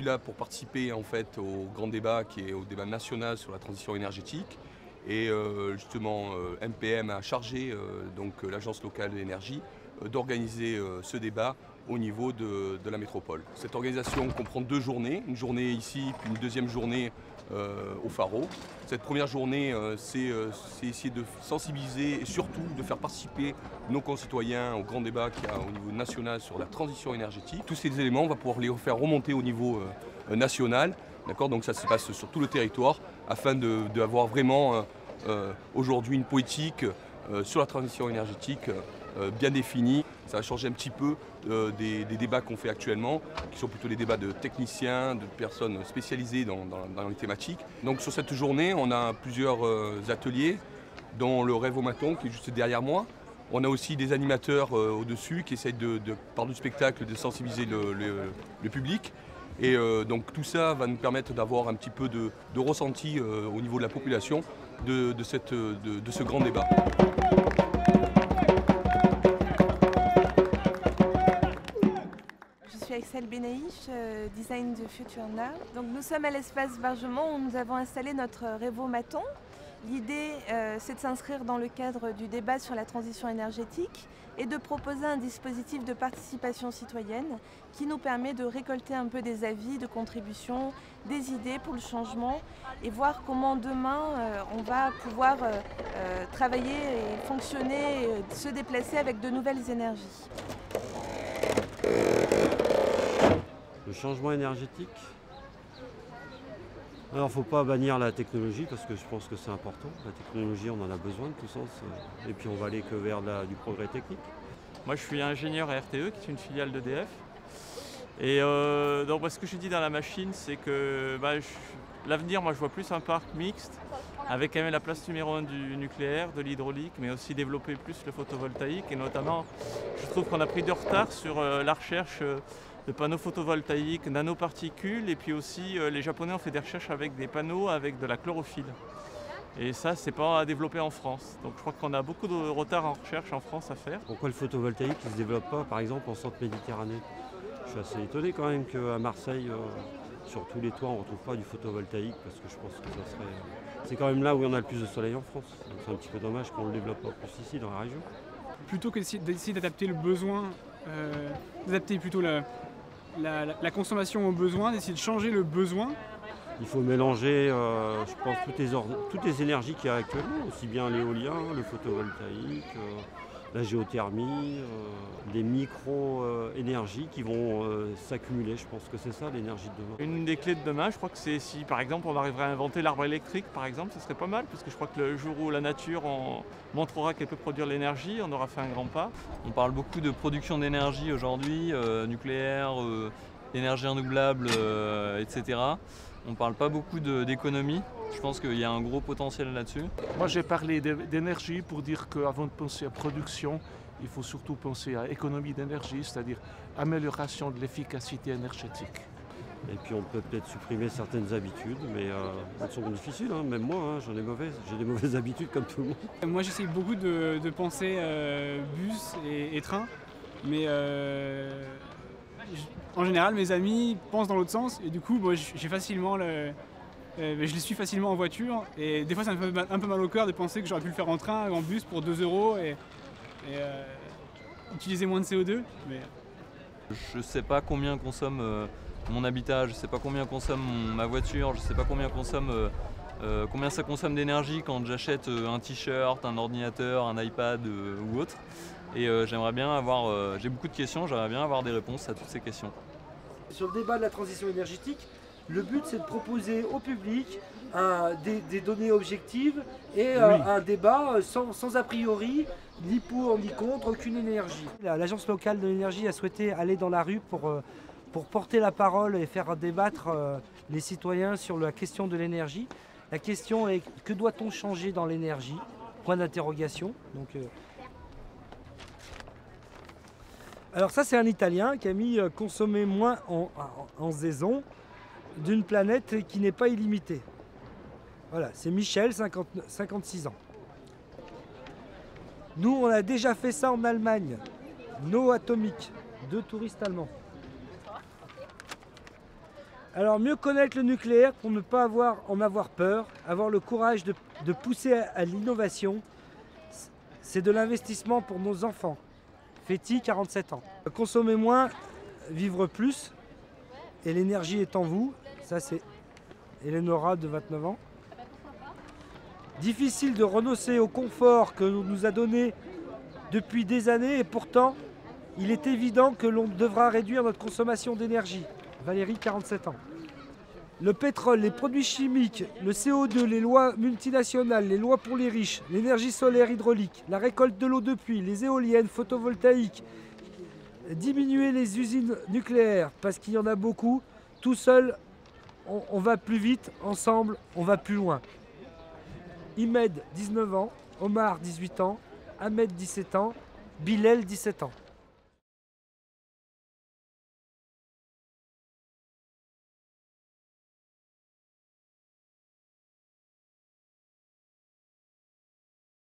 suis là pour participer en fait au grand débat qui est au débat national sur la transition énergétique. Et justement, MPM a chargé donc l'Agence locale de l'énergie d'organiser ce débat au niveau de la métropole. Cette organisation comprend 2 journées, une journée ici puis une deuxième journée au Pharo. Cette première journée, c'est essayer de sensibiliser et surtout de faire participer nos concitoyens au grand débat qu'il y a au niveau national sur la transition énergétique. Tous ces éléments, on va pouvoir les faire remonter au niveau national. D'accord, donc ça se passe sur tout le territoire afin d'avoir vraiment aujourd'hui une politique sur la transition énergétique bien définie. Ça va changer un petit peu des débats qu'on fait actuellement, qui sont plutôt des débats de techniciens, de personnes spécialisées dans les thématiques. Donc sur cette journée, on a plusieurs ateliers, dont le Rêvomaton qui est juste derrière moi. On a aussi des animateurs au-dessus qui essayent par le spectacle de sensibiliser le public. Et donc tout ça va nous permettre d'avoir un petit peu de ressenti au niveau de la population de ce grand débat. Je suis Axel Benaïch, Design the Future Now. Donc nous sommes à l'espace Bargemont où nous avons installé notre Rêvomaton. L'idée, c'est de s'inscrire dans le cadre du débat sur la transition énergétique et de proposer un dispositif de participation citoyenne qui nous permet de récolter un peu des avis, de contributions, des idées pour le changement et voir comment demain on va pouvoir travailler et fonctionner, et se déplacer avec de nouvelles énergies. Le changement énergétique. Alors, il ne faut pas bannir la technologie parce que je pense que c'est important. La technologie, on en a besoin de tout sens. Et puis, on va aller que vers du progrès technique. Moi, je suis ingénieur à RTE, qui est une filiale d'EDF. Et donc, ce que je dis dans la machine, c'est que l'avenir, moi, je vois plus un parc mixte, avec quand même la place numéro 1 du nucléaire, de l'hydraulique, mais aussi développer plus le photovoltaïque. Et notamment, je trouve qu'on a pris du retard sur la recherche de panneaux photovoltaïques, nanoparticules, et puis aussi les Japonais ont fait des recherches avec des panneaux avec de la chlorophylle. Et ça, c'est pas à développer en France. Donc je crois qu'on a beaucoup de retard en recherche en France à faire. Pourquoi le photovoltaïque ne se développe pas, par exemple, en centre-Méditerranée? Je suis assez étonné quand même qu'à Marseille, sur tous les toits, on ne retrouve pas du photovoltaïque, parce que je pense que ça serait... C'est quand même là où il y en a le plus de soleil en France. Donc c'est un petit peu dommage qu'on ne le développe pas plus ici, dans la région. Plutôt que d'essayer d'adapter le besoin, d'adapter plutôt la consommation au besoin, d'essayer de changer le besoin. Il faut mélanger, je pense, toutes les énergies qu'il y a actuellement, aussi bien l'éolien, le photovoltaïque, la géothermie, des micro-énergies qui vont s'accumuler. Je pense que c'est ça l'énergie de demain. Une des clés de demain, je crois que c'est si par exemple on arriverait à inventer l'arbre électrique, par exemple, ce serait pas mal, parce que je crois que le jour où la nature montrera qu'elle peut produire l'énergie, on aura fait un grand pas. On parle beaucoup de production d'énergie aujourd'hui, nucléaire, énergie renouvelable, etc. On ne parle pas beaucoup d'économie. Je pense qu'il y a un gros potentiel là-dessus. Moi, j'ai parlé d'énergie pour dire qu'avant de penser à production, il faut surtout penser à économie d'énergie, c'est-à-dire amélioration de l'efficacité énergétique. Et puis on peut peut-être supprimer certaines habitudes, mais elles sont difficiles, hein. Même moi, j'en ai mauvaises. J'ai des mauvaises habitudes comme tout le monde. Moi, j'essaye beaucoup de penser bus et train, mais en général, mes amis pensent dans l'autre sens et du coup, moi, j'ai facilement je les suis facilement en voiture et des fois, ça me fait un peu mal au cœur de penser que j'aurais pu le faire en train, en bus pour 2 € et utiliser moins de CO2. Mais... Je ne sais pas combien consomme mon habitat, je ne sais pas combien consomme ma voiture, je ne sais pas combien ça consomme d'énergie quand j'achète un t-shirt, un ordinateur, un iPad ou autre. Et j'aimerais bien avoir, j'ai beaucoup de questions, j'aimerais bien avoir des réponses à toutes ces questions. Sur le débat de la transition énergétique, le but c'est de proposer au public des données objectives et un débat sans a priori, ni pour ni contre, aucune énergie. L'Agence locale de l'énergie a souhaité aller dans la rue pour porter la parole et faire débattre les citoyens sur la question de l'énergie. La question est: que doit-on changer dans l'énergie? Point d'interrogation. Alors ça, c'est un Italien qui a mis consommer moins en saison d'une planète qui n'est pas illimitée. Voilà, c'est Michel, 56 ans. Nous, on a déjà fait ça en Allemagne. No Atomic, 2 touristes allemands. Alors mieux connaître le nucléaire pour ne pas en avoir peur, avoir le courage de pousser à l'innovation, c'est de l'investissement pour nos enfants. Féti, 47 ans. Consommer moins, vivre plus, et l'énergie est en vous. Ça c'est Eleonora de 29 ans. Difficile de renoncer au confort que l'on nous a donné depuis des années et pourtant il est évident que l'on devra réduire notre consommation d'énergie. Valérie, 47 ans. Le pétrole, les produits chimiques, le CO2, les lois multinationales, les lois pour les riches, l'énergie solaire hydraulique, la récolte de l'eau de pluie, les éoliennes photovoltaïques, diminuer les usines nucléaires parce qu'il y en a beaucoup. Tout seul, on va plus vite, ensemble, on va plus loin. Imed, 19 ans, Omar, 18 ans, Ahmed, 17 ans, Bilal, 17 ans.